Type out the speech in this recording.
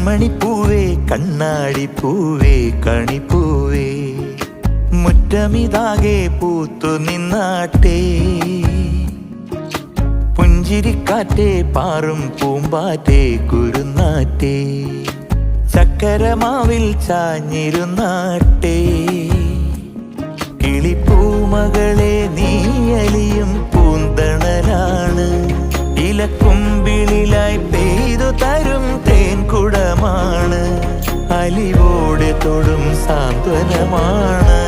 കൺമണിപ്പൂവേ കണ്ണാടിപ്പൂവേ കണിപ്പൂവേ മുറ്റമിതാകെ പൂത്തു നിന്നാട്ടേ പുഞ്ചിരിക്കാറ്റേ പാറും പൂമ്പാറ്റേ കുരുന്നാറ്റേ ചക്കരമാവിൽ ചാഞ്ഞിരുന്നാട്ടേ കിളിപ്പൂമകളെ നീയലിയും പൂന്തണലാണ് ഇലക്കുമ്പിളിലായി പെയ്തു തരും തേൻകുടമാണ് അലിവോടെ തൊടും സാന്ത്വനമാണ്.